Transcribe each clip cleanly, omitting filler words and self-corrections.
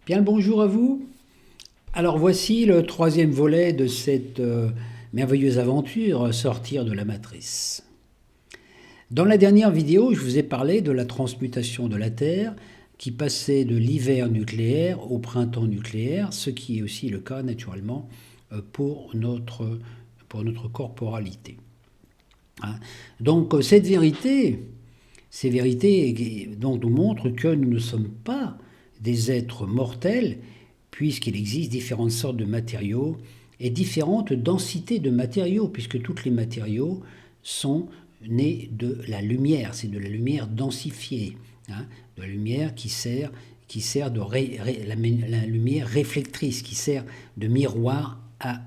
Bien le bonjour à vous. Alors voici le troisième volet de cette merveilleuse aventure, sortir de la matrice. Dans la dernière vidéo, je vous ai parlé de la transmutation de la Terre qui passait de l'hiver nucléaire au printemps nucléaire, ce qui est aussi le cas naturellement pour notre corporalité. Hein. Donc ces vérités donc, nous montrent que nous ne sommes pas des êtres mortels, puisqu'il existe différentes sortes de matériaux et différentes densités de matériaux, puisque tous les matériaux sont nés de la lumière. C'est de la lumière densifiée, hein, de la lumière qui sert la lumière réflectrice, qui sert de miroir à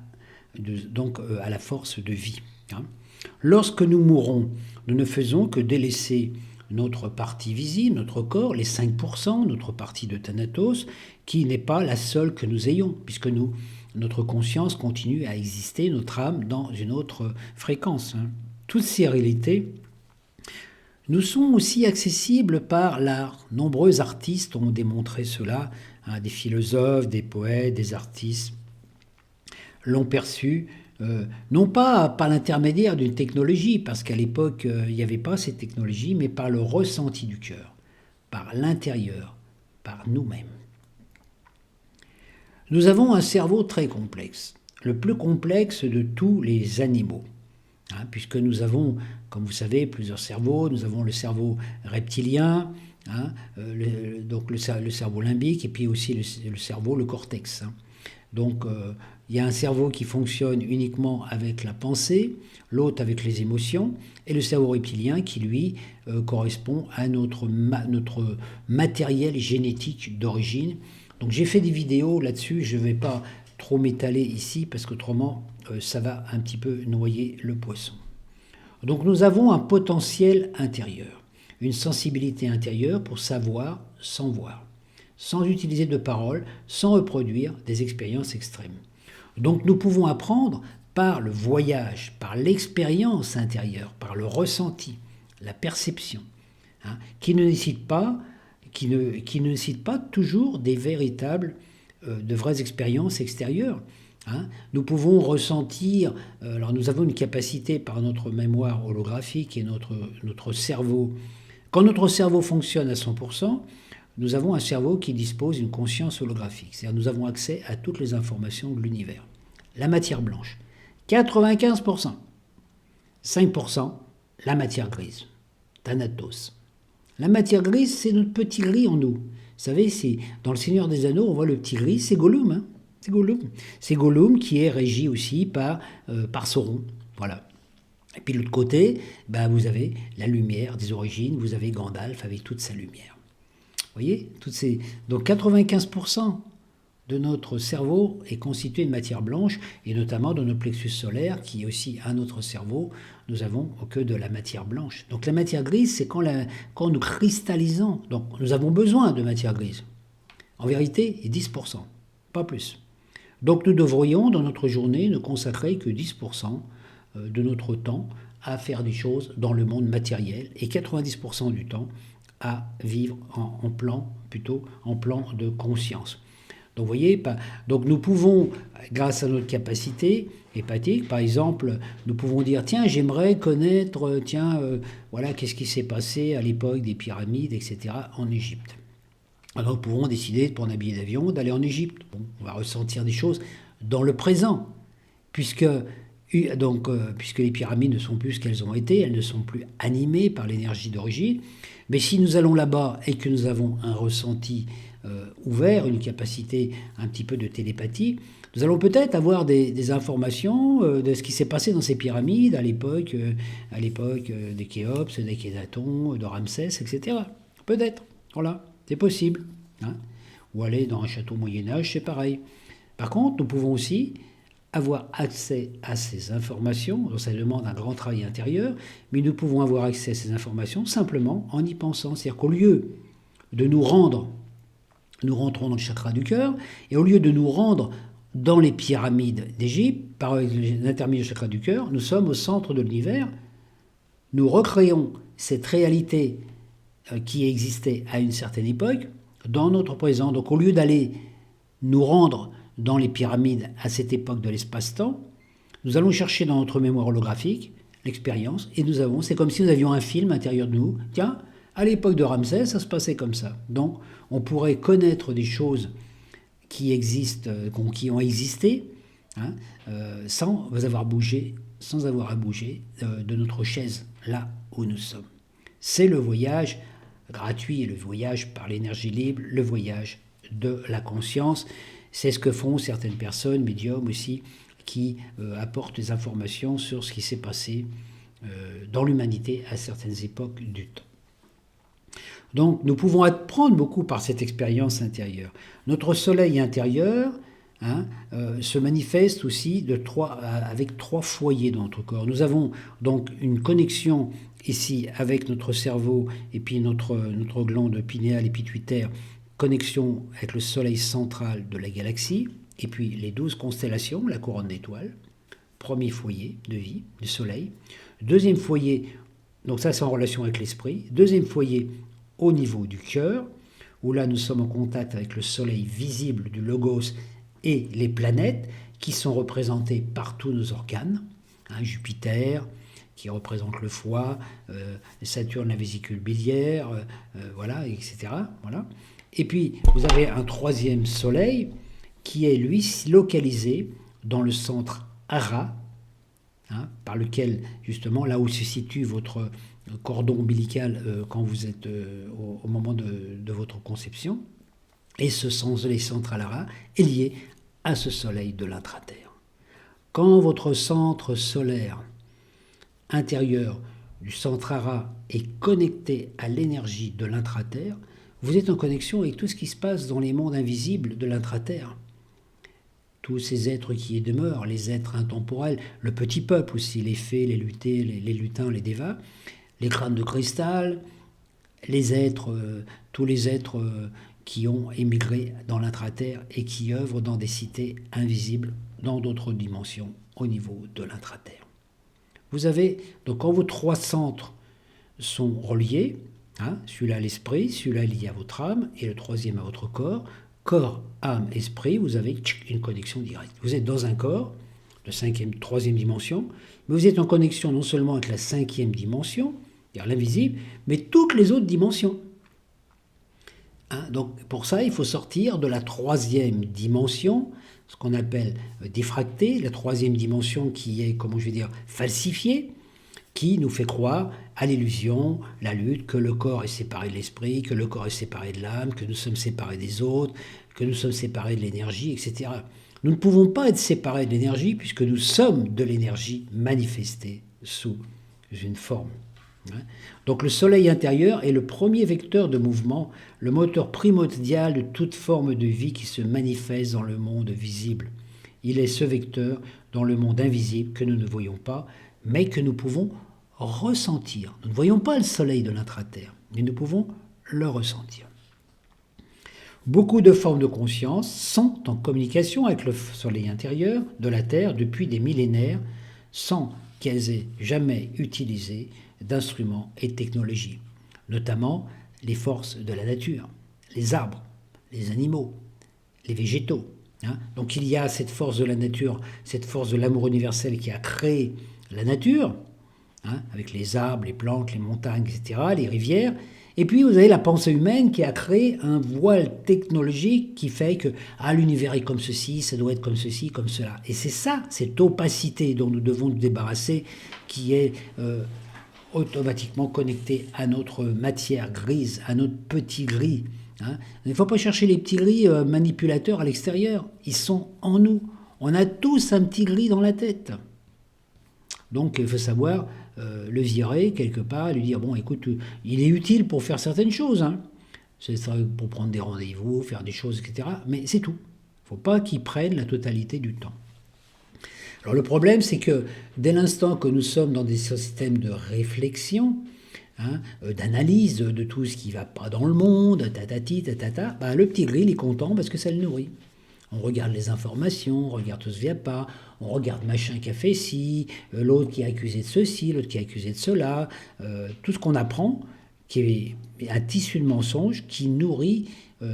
la force de vie. Hein. Lorsque nous mourons, nous ne faisons que délaisser notre partie visible, notre corps, les 5%, notre partie de Thanatos, qui n'est pas la seule que nous ayons, puisque notre conscience continue à exister, notre âme, dans une autre fréquence. Hein. Toutes ces réalités nous sont aussi accessibles par l'art. Nombreux artistes ont démontré cela, hein, des philosophes, des poètes, des artistes l'ont perçu, non pas par l'intermédiaire d'une technologie, parce qu'à l'époque, il n'y avait pas cette technologie, mais par le ressenti du cœur, par l'intérieur, par nous-mêmes. Nous avons un cerveau très complexe, le plus complexe de tous les animaux, hein, puisque nous avons, comme vous savez, plusieurs cerveaux. Nous avons le cerveau reptilien, hein, donc le cerveau limbique, et puis aussi le cerveau, le cortex. Hein. Donc, il y a un cerveau qui fonctionne uniquement avec la pensée, l'autre avec les émotions, et le cerveau reptilien qui, lui, correspond à notre matériel génétique d'origine. Donc, j'ai fait des vidéos là-dessus, je ne vais pas trop m'étaler ici, parce qu'autrement, ça va un petit peu noyer le poisson. Donc, nous avons un potentiel intérieur, une sensibilité intérieure pour savoir sans voir, sans utiliser de paroles, sans reproduire des expériences extrêmes. Donc nous pouvons apprendre par le voyage, par l'expérience intérieure, par le ressenti, la perception, hein, qui ne nécessite pas toujours des de vraies expériences extérieures. Hein. Nous pouvons ressentir, alors nous avons une capacité par notre mémoire holographique et notre cerveau. Quand notre cerveau fonctionne à 100%, nous avons un cerveau qui dispose d'une conscience holographique. C'est-à-dire nous avons accès à toutes les informations de l'univers. La matière blanche, 95%. 5%, la matière grise, Thanatos. La matière grise, c'est notre petit gris en nous. Vous savez, dans le Seigneur des Anneaux, on voit le petit gris, c'est Gollum. Hein, c'est Gollum. C'est Gollum qui est régi aussi par Sauron. Voilà. Et puis de l'autre côté, vous avez la lumière des origines, vous avez Gandalf avec toute sa lumière. Vous voyez, donc 95% de notre cerveau est constitué de matière blanche, et notamment dans notre plexus solaire, qui est aussi un autre cerveau, nous avons que de la matière blanche. Donc la matière grise, c'est quand nous cristallisons. Donc nous avons besoin de matière grise. En vérité, 10%, pas plus. Donc nous devrions, dans notre journée, ne consacrer que 10% de notre temps à faire des choses dans le monde matériel, et 90% du temps à vivre en plan de conscience. Donc vous voyez, donc nous pouvons, grâce à notre capacité hépatique, par exemple, nous pouvons dire, tiens, j'aimerais connaître, voilà, qu'est-ce qui s'est passé à l'époque des pyramides, etc., en Égypte. Alors nous pouvons décider de prendre un billet d'avion, d'aller en Égypte. Bon, on va ressentir des choses dans le présent, puisque les pyramides ne sont plus ce qu'elles ont été, elles ne sont plus animées par l'énergie d'origine. Mais si nous allons là-bas et que nous avons un ressenti ouvert, une capacité un petit peu de télépathie, nous allons peut-être avoir des informations de ce qui s'est passé dans ces pyramides à l'époque des Khéops, d'Akhénaton, de Ramsès, etc. Peut-être, voilà, c'est possible. Hein. Ou aller dans un château Moyen-Âge, c'est pareil. Par contre, nous pouvons aussi avoir accès à ces informations, donc ça demande un grand travail intérieur, mais nous pouvons avoir accès à ces informations simplement en y pensant. C'est-à-dire qu'au lieu de nous rentrons dans le chakra du cœur, et au lieu de nous rendre dans les pyramides d'Égypte, par l'intermédiaire du chakra du cœur, nous sommes au centre de l'univers, nous recréons cette réalité qui existait à une certaine époque, dans notre présent. Donc au lieu d'aller nous rendre dans les pyramides à cette époque de l'espace-temps, nous allons chercher dans notre mémoire holographique l'expérience, et c'est comme si nous avions un film à l'intérieur de nous. Tiens, à l'époque de Ramsès, ça se passait comme ça. Donc on pourrait connaître des choses qui existent, qui ont existé, hein, sans avoir à bouger de notre chaise là où nous sommes. C'est le voyage gratuit, le voyage par l'énergie libre, le voyage de la conscience. C'est ce que font certaines personnes, médiums aussi, qui apportent des informations sur ce qui s'est passé dans l'humanité à certaines époques du temps. Donc nous pouvons apprendre beaucoup par cette expérience intérieure. Notre soleil intérieur se manifeste aussi avec 3 foyers dans notre corps. Nous avons donc une connexion ici avec notre cerveau et puis notre glande pinéale et pituitaire, connexion avec le soleil central de la galaxie, et puis les 12 constellations, la couronne d'étoiles, premier foyer de vie, du soleil. Deuxième foyer, donc ça c'est en relation avec l'esprit. Deuxième foyer au niveau du cœur, où là nous sommes en contact avec le soleil visible du logos et les planètes qui sont représentées par tous nos organes. Jupiter qui représente le foie, Saturne la vésicule biliaire, voilà, etc. Voilà. Et puis vous avez un troisième soleil qui est lui localisé dans le centre Hara, par lequel justement là où se situe votre cordon ombilical quand vous êtes au moment de votre conception. Et ce soleil central Hara est lié à ce soleil de l'intraterre. Quand votre centre solaire intérieur du centre Hara est connecté à l'énergie de l'intraterre, vous êtes en connexion avec tout ce qui se passe dans les mondes invisibles de l'intraterre. Tous ces êtres qui y demeurent, les êtres intemporels, le petit peuple aussi, les fées, les lutins, les dévas, les crânes de cristal, les êtres, tous les êtres qui ont émigré dans l'intraterre et qui œuvrent dans des cités invisibles, dans d'autres dimensions au niveau de l'intraterre. Vous avez, donc quand vos 3 centres sont reliés, celui-là à l'esprit, celui-là lié à votre âme et le troisième à votre corps, âme, esprit, vous avez une connexion directe. Vous êtes dans un corps de 3e dimension, mais vous êtes en connexion non seulement avec la 5e dimension, c'est-à-dire l'invisible, mais toutes les autres dimensions. Donc pour ça, il faut sortir de la 3e dimension, ce qu'on appelle diffracté, la 3e dimension qui est, falsifiée, qui nous fait croire à l'illusion, la lutte, que le corps est séparé de l'esprit, que le corps est séparé de l'âme, que nous sommes séparés des autres, que nous sommes séparés de l'énergie, etc. Nous ne pouvons pas être séparés de l'énergie puisque nous sommes de l'énergie manifestée sous une forme. Donc le soleil intérieur est le premier vecteur de mouvement, le moteur primordial de toute forme de vie qui se manifeste dans le monde visible. Il est ce vecteur dans le monde invisible que nous ne voyons pas, mais que nous pouvons ressentir. Nous ne voyons pas le soleil de l'intraterre, mais nous pouvons le ressentir. Beaucoup de formes de conscience sont en communication avec le soleil intérieur de la Terre depuis des millénaires, sans qu'elles aient jamais utilisé d'instruments et de technologies, notamment les forces de la nature, les arbres, les animaux, les végétaux. Donc il y a cette force de la nature, cette force de l'amour universel qui a créé la nature, avec les arbres, les plantes, les montagnes, etc., les rivières. Et puis vous avez la pensée humaine qui a créé un voile technologique qui fait que l'univers est comme ceci, ça doit être comme ceci, comme cela. Et c'est ça, cette opacité dont nous devons nous débarrasser, qui est automatiquement connectée à notre matière grise, à notre petit gris. Il ne faut pas chercher les petits gris manipulateurs à l'extérieur, ils sont en nous. On a tous un petit gris dans la tête. Donc il faut savoir le virer quelque part, lui dire, bon écoute, il est utile pour faire certaines choses, c'est pour prendre des rendez-vous, faire des choses, etc. Mais c'est tout. Il ne faut pas qu'il prenne la totalité du temps. Alors le problème, c'est que dès l'instant que nous sommes dans des systèmes de réflexion, d'analyse de tout ce qui ne va pas dans le monde, le petit gris, il est content parce que ça le nourrit. On regarde les informations, on regarde tout ce qu'il n'y a pas, on regarde machin qui a fait ci, l'autre qui est accusé de ceci, l'autre qui est accusé de cela, tout ce qu'on apprend qui est un tissu de mensonges qui nourrit,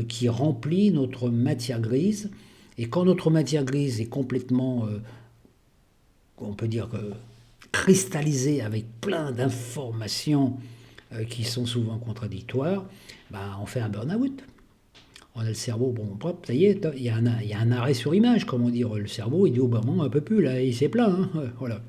qui remplit notre matière grise. Et quand notre matière grise est complètement, on peut dire, cristallisée avec plein d'informations qui sont souvent contradictoires, on fait un burn-out. On a le cerveau, bon, hop, ça y est, il y a un arrêt sur image, comment dire. Le cerveau, il dit au moment un peu plus, là, il s'est plaint, hein, voilà.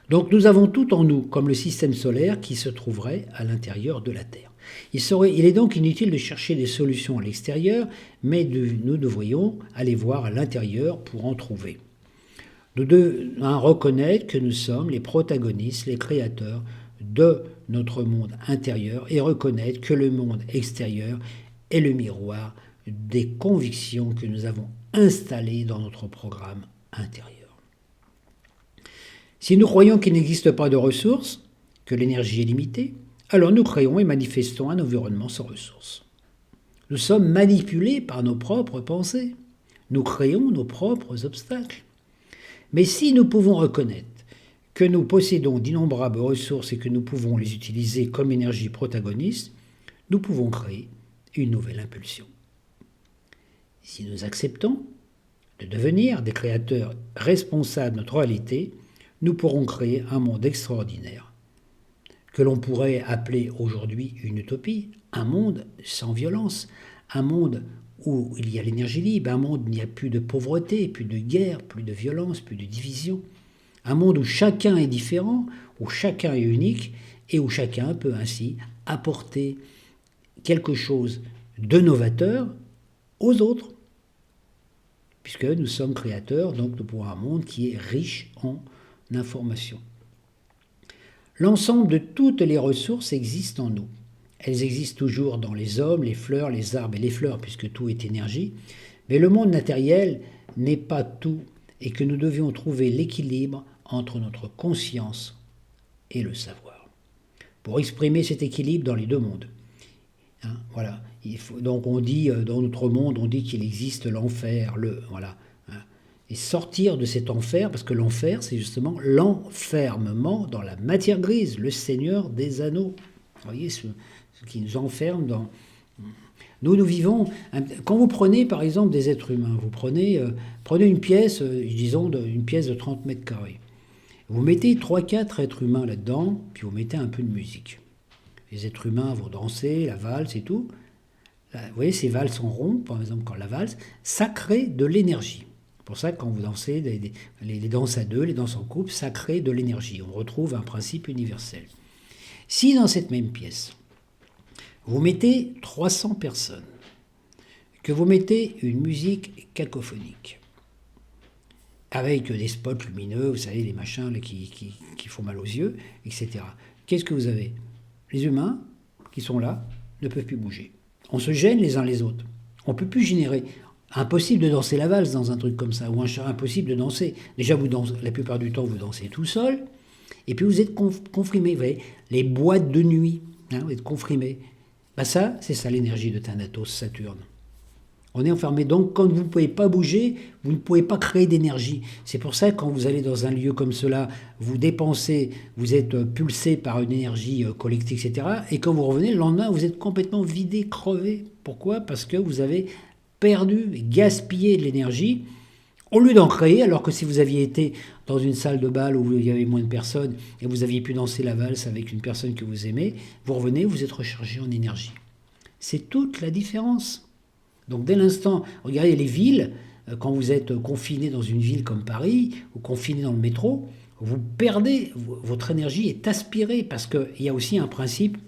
Donc nous avons tout en nous, comme le système solaire qui se trouverait à l'intérieur de la Terre. Il est donc inutile de chercher des solutions à l'extérieur, mais nous devrions aller voir à l'intérieur pour en trouver. Nous devons reconnaître que nous sommes les protagonistes, les créateurs de notre monde intérieur et reconnaître que le monde extérieur est le miroir des convictions que nous avons installées dans notre programme intérieur. Si nous croyons qu'il n'existe pas de ressources, que l'énergie est limitée, alors nous créons et manifestons un environnement sans ressources. Nous sommes manipulés par nos propres pensées. Nous créons nos propres obstacles. Mais si nous pouvons reconnaître que nous possédons d'innombrables ressources et que nous pouvons les utiliser comme énergie protagoniste, nous pouvons créer une nouvelle impulsion. Si nous acceptons de devenir des créateurs responsables de notre réalité, nous pourrons créer un monde extraordinaire, que l'on pourrait appeler aujourd'hui une utopie, un monde sans violence, un monde où il y a l'énergie libre, un monde où il n'y a plus de pauvreté, plus de guerre, plus de violence, plus de division, un monde où chacun est différent, où chacun est unique et où chacun peut ainsi apporter quelque chose de novateur aux autres, puisque nous sommes créateurs, donc nous pouvons un monde qui est riche en informations. L'ensemble de toutes les ressources existent en nous. Elles existent toujours dans les hommes, les fleurs, les arbres et les fleurs, puisque tout est énergie. Mais le monde matériel n'est pas tout et que nous devions trouver l'équilibre entre notre conscience et le savoir. Pour exprimer cet équilibre dans les deux mondes. Voilà. Donc on dit, dans notre monde, on dit qu'il existe l'enfer, voilà. Et sortir de cet enfer, parce que l'enfer, c'est justement l'enfermement dans la matière grise, le Seigneur des Anneaux. Vous voyez, ce qui nous enferme dans... Nous vivons... Quand vous prenez, par exemple, des êtres humains, vous prenez une pièce, disons, une pièce de 30 mètres carrés. Vous mettez 3-4 êtres humains là-dedans, puis vous mettez un peu de musique. Les êtres humains vont danser, la valse et tout. Là, vous voyez, ces valses en rond, par exemple, quand la valse, ça crée de l'énergie. C'est pour ça que quand vous dansez, les danses à deux, les danses en couple, ça crée de l'énergie. On retrouve un principe universel. Si dans cette même pièce, vous mettez 300 personnes, que vous mettez une musique cacophonique, avec des spots lumineux, vous savez, les machins là, qui font mal aux yeux, etc. Qu'est-ce que vous avez ? Les humains qui sont là ne peuvent plus bouger. On se gêne les uns les autres. On ne peut plus générer... Impossible de danser la valse dans un truc comme ça, ou impossible de danser. Déjà, vous dansez, la plupart du temps, vous dansez tout seul, et puis vous êtes comprimé. Vous voyez, les boîtes de nuit, vous êtes comprimé. Ça, c'est ça l'énergie de Thanatos, Saturne. On est enfermé. Donc, quand vous ne pouvez pas bouger, vous ne pouvez pas créer d'énergie. C'est pour ça que quand vous allez dans un lieu comme cela, vous dépensez, vous êtes pulsé par une énergie collective, etc. Et quand vous revenez, le lendemain, vous êtes complètement vidé, crevé. Pourquoi ? Parce que vous avez perdu et gaspillé de l'énergie au lieu d'en créer, alors que si vous aviez été dans une salle de bal où il y avait moins de personnes et vous aviez pu danser la valse avec une personne que vous aimez, vous revenez, vous êtes rechargé en énergie. C'est toute la différence. Donc dès l'instant, regardez les villes, quand vous êtes confiné dans une ville comme Paris ou confiné dans le métro, vous perdez, votre énergie est aspirée parce qu'il y a aussi un principe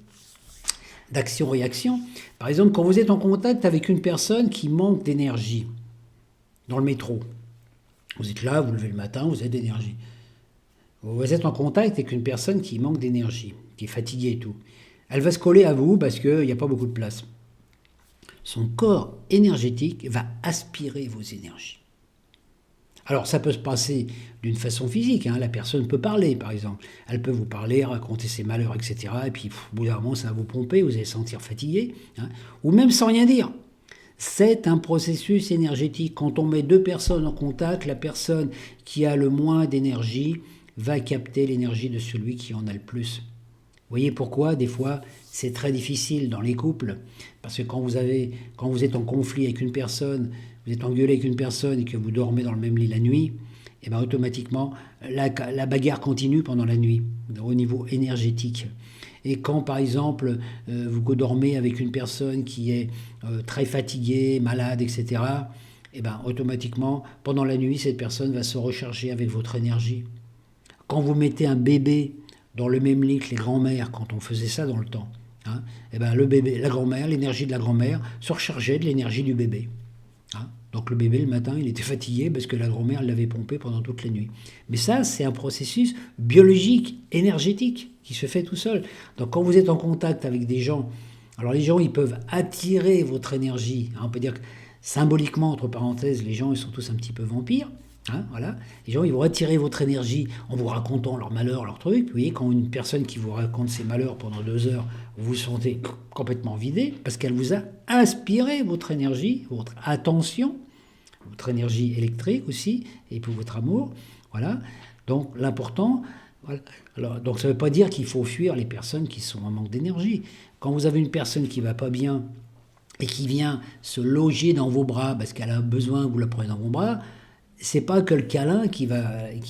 d'action-réaction. Par exemple, quand vous êtes en contact avec une personne qui manque d'énergie dans le métro, vous êtes là, vous levez le matin, vous avez d'énergie. Vous êtes en contact avec une personne qui manque d'énergie, qui est fatiguée et tout. Elle va se coller à vous parce qu'il n'y a pas beaucoup de place. Son corps énergétique va aspirer vos énergies. Alors ça peut se passer d'une façon physique, la personne peut parler par exemple, elle peut vous parler, raconter ses malheurs, etc. Et puis au bout d'un moment ça va vous pomper, vous allez se sentir fatigué, ou même sans rien dire. C'est un processus énergétique. Quand on met deux personnes en contact, la personne qui a le moins d'énergie va capter l'énergie de celui qui en a le plus. voyez pourquoi, des fois, c'est très difficile dans les couples. Parce que quand vous êtes en conflit avec une personne, vous êtes engueulé avec une personne et que vous dormez dans le même lit la nuit, et bien automatiquement, la bagarre continue pendant la nuit, au niveau énergétique. Et quand, par exemple, vous dormez avec une personne qui est très fatiguée, malade, etc., et bien automatiquement, pendant la nuit, cette personne va se recharger avec votre énergie. Quand vous mettez un bébé dans le même lit que les grands-mères, quand on faisait ça dans le temps, hein, et ben le bébé, la grand-mère, l'énergie de la grand-mère se rechargeait de l'énergie du bébé. Hein. Donc le bébé, le matin, il était fatigué parce que la grand-mère l'avait pompé pendant toute la nuit. Mais ça, c'est un processus biologique, énergétique, qui se fait tout seul. Donc quand vous êtes en contact avec des gens, alors les gens, ils peuvent attirer votre énergie. Hein, on peut dire que symboliquement, entre parenthèses, les gens, ils sont tous un petit peu vampires. Hein, voilà. Les gens, ils vont attirer votre énergie en vous racontant leurs malheurs, leurs trucs. Vous voyez, quand une personne qui vous raconte ses malheurs pendant 2 heures, vous vous sentez complètement vidé parce qu'elle vous a inspiré votre énergie, votre attention, votre énergie électrique aussi, et puis votre amour. Voilà. Donc l'important, voilà. Alors, donc ça ne veut pas dire qu'il faut fuir les personnes qui sont en manque d'énergie. Quand vous avez une personne qui ne va pas bien et qui vient se loger dans vos bras parce qu'elle a besoin que vous la preniez dans vos bras, c'est pas que le câlin qui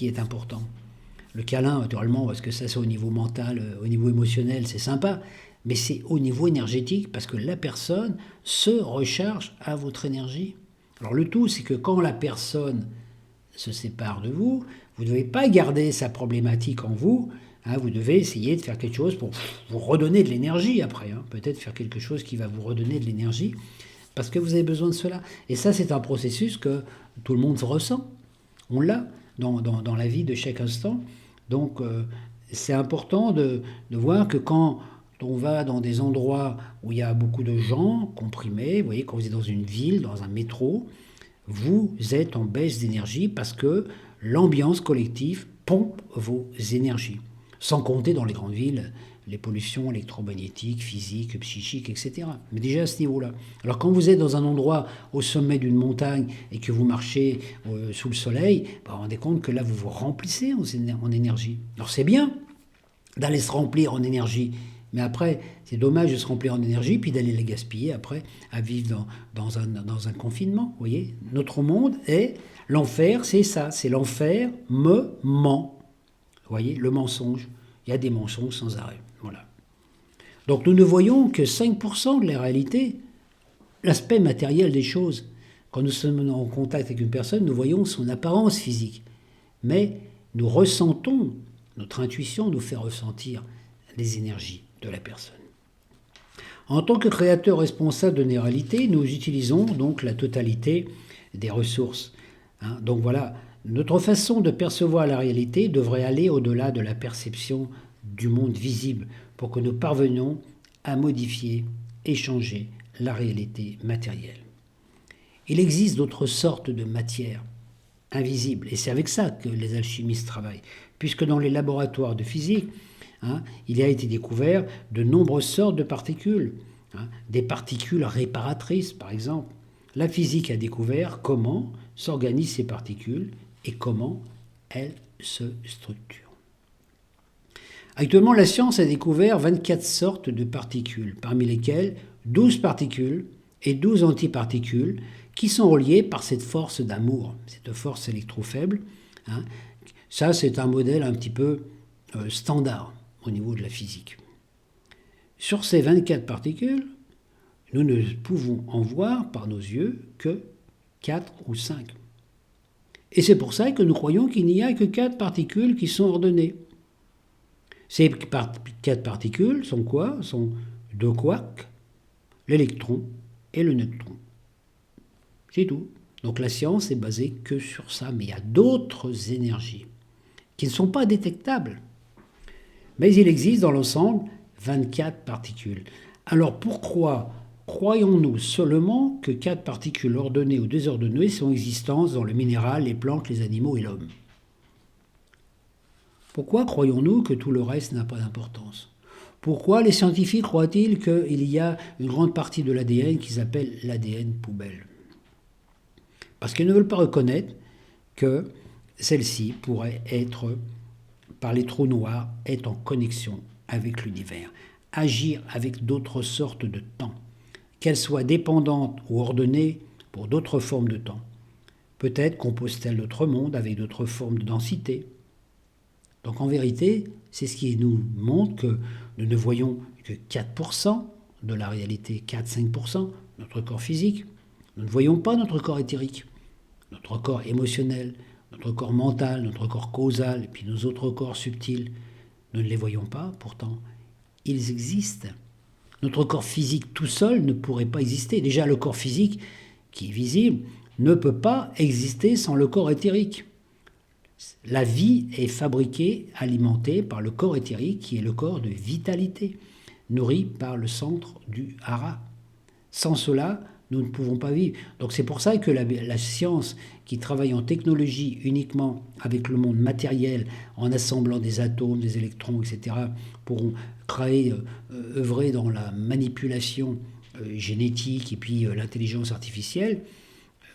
est important. Le câlin, naturellement, parce que ça c'est au niveau mental, au niveau émotionnel, c'est sympa, mais c'est au niveau énergétique parce que la personne se recharge à votre énergie. Alors le tout, c'est que quand la personne se sépare de vous, vous ne devez pas garder sa problématique en vous. Hein, vous devez essayer de faire quelque chose pour vous redonner de l'énergie après. Hein. Peut-être faire quelque chose qui va vous redonner de l'énergie parce que vous avez besoin de cela. Et ça, c'est un processus que tout le monde ressent. On l'a dans la vie de chaque instant. Donc, c'est important de voir que quand on va dans des endroits où il y a beaucoup de gens comprimés, vous voyez, quand vous êtes dans une ville, dans un métro, vous êtes en baisse d'énergie parce que l'ambiance collective pompe vos énergies. Sans compter dans les grandes villes, les pollutions électromagnétiques, physiques, psychiques, etc. Mais déjà à ce niveau-là. Alors quand vous êtes dans un endroit au sommet d'une montagne et que vous marchez sous le soleil, vous vous rendez compte que là vous vous remplissez en énergie. Alors c'est bien d'aller se remplir en énergie, mais après c'est dommage de se remplir en énergie puis d'aller la gaspiller après à vivre dans un confinement. Vous voyez, notre monde est l'enfer, c'est ça, c'est l'enfer me ment. Vous voyez, le mensonge. Il y a des mensonges sans arrêt. Voilà. Donc nous ne voyons que 5% de la réalité, l'aspect matériel des choses. Quand nous sommes en contact avec une personne, nous voyons son apparence physique. Mais nous ressentons, notre intuition nous fait ressentir les énergies de la personne. En tant que créateur responsable de nos réalités, nous utilisons donc la totalité des ressources. Hein, donc voilà, notre façon de percevoir la réalité devrait aller au-delà de la perception du monde visible pour que nous parvenions à modifier et changer la réalité matérielle. Il existe d'autres sortes de matières invisibles, et c'est avec ça que les alchimistes travaillent, puisque dans les laboratoires de physique, il a été découvert de nombreuses sortes de particules, des particules réparatrices par exemple. La physique a découvert comment s'organisent ces particules et comment elles se structurent. Actuellement, la science a découvert 24 sortes de particules, parmi lesquelles 12 particules et 12 antiparticules qui sont reliées par cette force d'amour, cette force électrofaible. Ça, c'est un modèle un petit peu standard au niveau de la physique. Sur ces 24 particules, nous ne pouvons en voir par nos yeux que 4 ou 5. Et c'est pour ça que nous croyons qu'il n'y a que 4 particules qui sont ordonnées. Ces 4 particules sont quoi? Sont 2 quarks, l'électron et le neutron. C'est tout. Donc la science est basée que sur ça, mais il y a d'autres énergies qui ne sont pas détectables. Mais il existe dans l'ensemble 24 particules. Alors pourquoi croyons-nous seulement que 4 particules ordonnées ou désordonnées sont existantes dans le minéral, les plantes, les animaux et l'homme? Pourquoi croyons-nous que tout le reste n'a pas d'importance? Pourquoi les scientifiques croient-ils qu'il y a une grande partie de l'ADN qu'ils appellent l'ADN poubelle? Parce qu'ils ne veulent pas reconnaître que celle-ci pourrait être, par les trous noirs, être en connexion avec l'univers, agir avec d'autres sortes de temps, qu'elles soient dépendantes ou ordonnées pour d'autres formes de temps. Peut-être compose-t-elle d'autres mondes avec d'autres formes de densité. Donc en vérité, c'est ce qui nous montre que nous ne voyons que 4% de la réalité, 4-5%, notre corps physique. Nous ne voyons pas notre corps éthérique, notre corps émotionnel, notre corps mental, notre corps causal, et puis nos autres corps subtils. Nous ne les voyons pas, pourtant, ils existent. Notre corps physique tout seul ne pourrait pas exister. Déjà, le corps physique, qui est visible, ne peut pas exister sans le corps éthérique. La vie est fabriquée, alimentée par le corps éthérique, qui est le corps de vitalité, nourri par le centre du hara. Sans cela, nous ne pouvons pas vivre. Donc c'est pour ça que la science qui travaille en technologie uniquement avec le monde matériel, en assemblant des atomes, des électrons, etc., pourront créer, œuvrer dans la manipulation génétique et puis l'intelligence artificielle.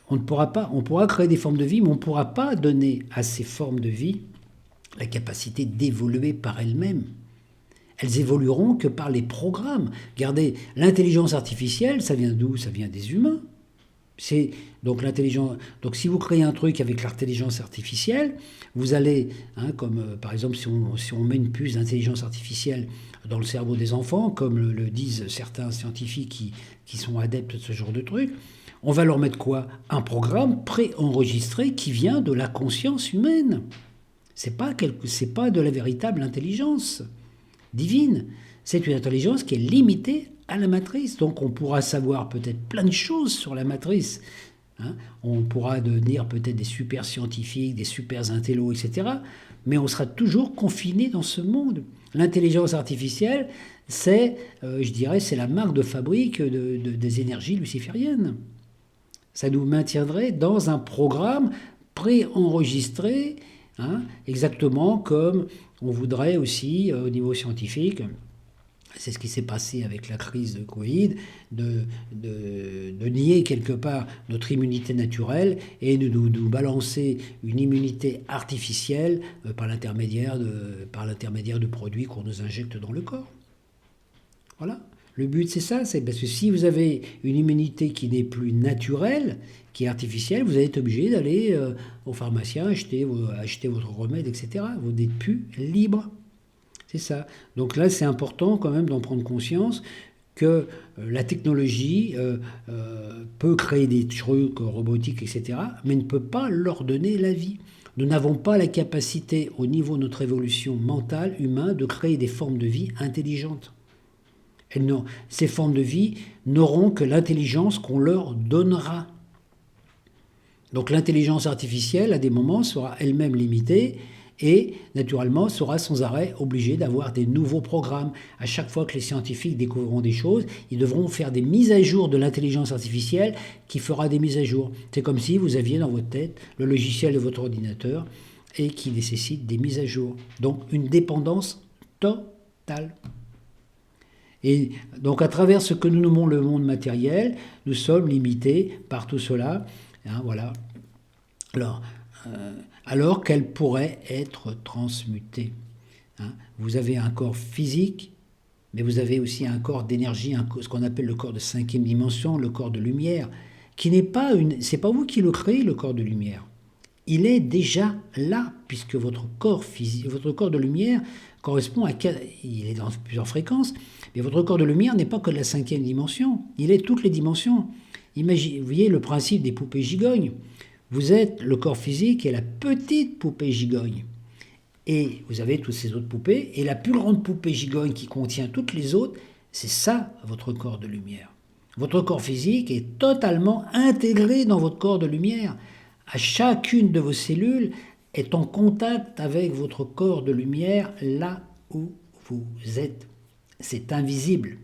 On pourra créer des formes de vie, mais on ne pourra pas donner à ces formes de vie la capacité d'évoluer par elles-mêmes. Elles évolueront que par les programmes. Regardez, l'intelligence artificielle, ça vient d'où? Ça vient des humains. Donc si vous créez un truc avec l'intelligence artificielle, vous allez, comme par exemple si on met une puce d'intelligence artificielle dans le cerveau des enfants, comme le disent certains scientifiques qui sont adeptes de ce genre de truc, on va leur mettre quoi? Un programme préenregistré qui vient de la conscience humaine. C'est pas de la véritable intelligence divine. C'est une intelligence qui est limitée à la matrice. Donc on pourra savoir peut-être plein de choses sur la matrice. On pourra devenir peut-être des super scientifiques, des super intellos, etc. Mais on sera toujours confiné dans ce monde. L'intelligence artificielle, c'est la marque de fabrique des énergies lucifériennes. Ça nous maintiendrait dans un programme préenregistré, exactement comme on voudrait aussi au niveau scientifique. C'est ce qui s'est passé avec la crise de Covid, de nier quelque part notre immunité naturelle et de nous balancer une immunité artificielle par l'intermédiaire de produits qu'on nous injecte dans le corps. Voilà. Le but, c'est ça, c'est parce que si vous avez une immunité qui n'est plus naturelle, qui est artificielle, vous allez être obligé d'aller au pharmacien acheter votre remède, etc. Vous n'êtes plus libre. C'est ça. Donc là, c'est important quand même d'en prendre conscience que la technologie peut créer des trucs robotiques, etc., mais ne peut pas leur donner la vie. Nous n'avons pas la capacité, au niveau de notre évolution mentale, humaine, de créer des formes de vie intelligentes. Ces formes de vie n'auront que l'intelligence qu'on leur donnera. Donc l'intelligence artificielle, à des moments, sera elle-même limitée et, naturellement, sera sans arrêt obligée d'avoir des nouveaux programmes. À chaque fois que les scientifiques découvriront des choses, ils devront faire des mises à jour de l'intelligence artificielle qui fera des mises à jour. C'est comme si vous aviez dans votre tête le logiciel de votre ordinateur et qui nécessite des mises à jour. Donc une dépendance totale. Et donc à travers ce que nous nommons le monde matériel, nous sommes limités par tout cela. Voilà. Alors qu'elle pourrait être transmutée. Vous avez un corps physique, mais vous avez aussi un corps d'énergie, ce qu'on appelle le corps de 5e dimension, le corps de lumière, qui n'est pas c'est pas vous qui le créez, le corps de lumière. Il est déjà là, puisque votre corps physique, votre corps de lumière correspond il est dans plusieurs fréquences, mais votre corps de lumière n'est pas que de la 5e dimension, il est toutes les dimensions. Imaginez, vous voyez le principe des poupées gigognes. Vous êtes le corps physique et la petite poupée gigogne. Et vous avez toutes ces autres poupées, et la plus grande poupée gigogne qui contient toutes les autres, c'est ça, votre corps de lumière. Votre corps physique est totalement intégré dans votre corps de lumière. À chacune de vos cellules est en contact avec votre corps de lumière là où vous êtes. C'est invisible,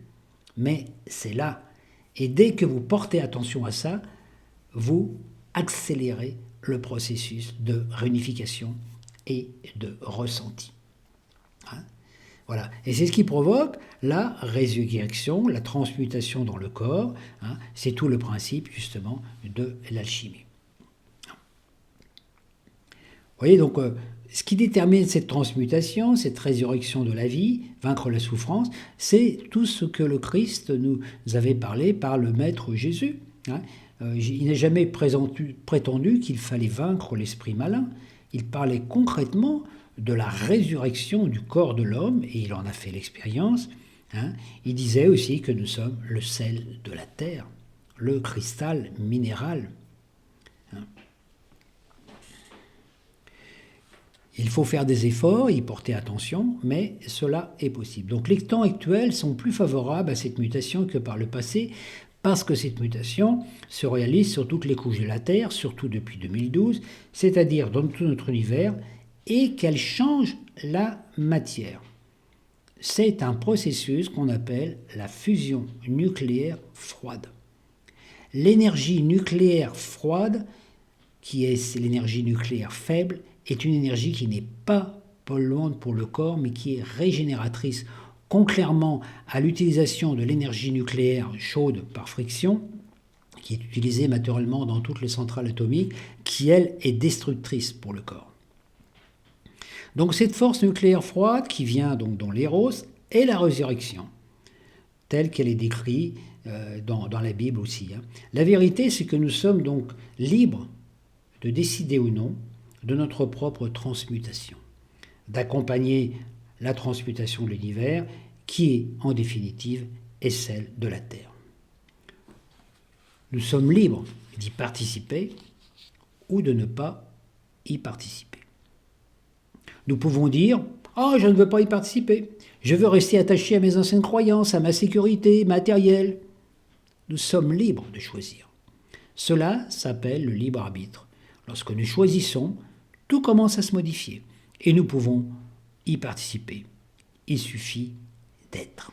mais c'est là. Et dès que vous portez attention à ça, vous accélérez le processus de réunification et de ressenti. Voilà. Et c'est ce qui provoque la résurrection, la transmutation dans le corps. C'est tout le principe, justement, de l'alchimie. voyez, donc, ce qui détermine cette transmutation, cette résurrection de la vie, vaincre la souffrance, c'est tout ce que le Christ nous avait parlé par le Maître Jésus. Hein. Il n'a jamais prétendu qu'il fallait vaincre l'esprit malin. Il parlait concrètement de la résurrection du corps de l'homme, et il en a fait l'expérience. Hein. Il disait aussi que nous sommes le sel de la terre, le cristal minéral. Hein. Il faut faire des efforts, y porter attention, mais cela est possible. Donc les temps actuels sont plus favorables à cette mutation que par le passé, parce que cette mutation se réalise sur toutes les couches de la Terre, surtout depuis 2012, c'est-à-dire dans tout notre univers, et qu'elle change la matière. C'est un processus qu'on appelle la fusion nucléaire froide. L'énergie nucléaire froide, qui est l'énergie nucléaire faible, est une énergie qui n'est pas polluante pour le corps, mais qui est régénératrice. Contrairement à l'utilisation de l'énergie nucléaire chaude par friction, qui est utilisée naturellement dans toutes les centrales atomiques, qui elle est destructrice pour le corps. Donc cette force nucléaire froide qui vient donc dans l'éros est la résurrection, telle qu'elle est décrite dans la Bible aussi. La vérité, c'est que nous sommes donc libres de décider ou non de notre propre transmutation, d'accompagner la transmutation de l'univers qui, en définitive, est celle de la Terre. Nous sommes libres d'y participer ou de ne pas y participer. Nous pouvons dire « Ah, je ne veux pas y participer, je veux rester attaché à mes anciennes croyances, à ma sécurité matérielle. » Nous sommes libres de choisir. Cela s'appelle le libre arbitre. Lorsque nous choisissons, tout commence à se modifier et nous pouvons y participer. Il suffit d'être.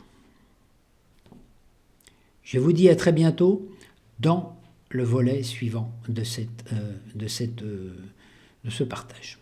Je vous dis à très bientôt dans le volet suivant de ce partage.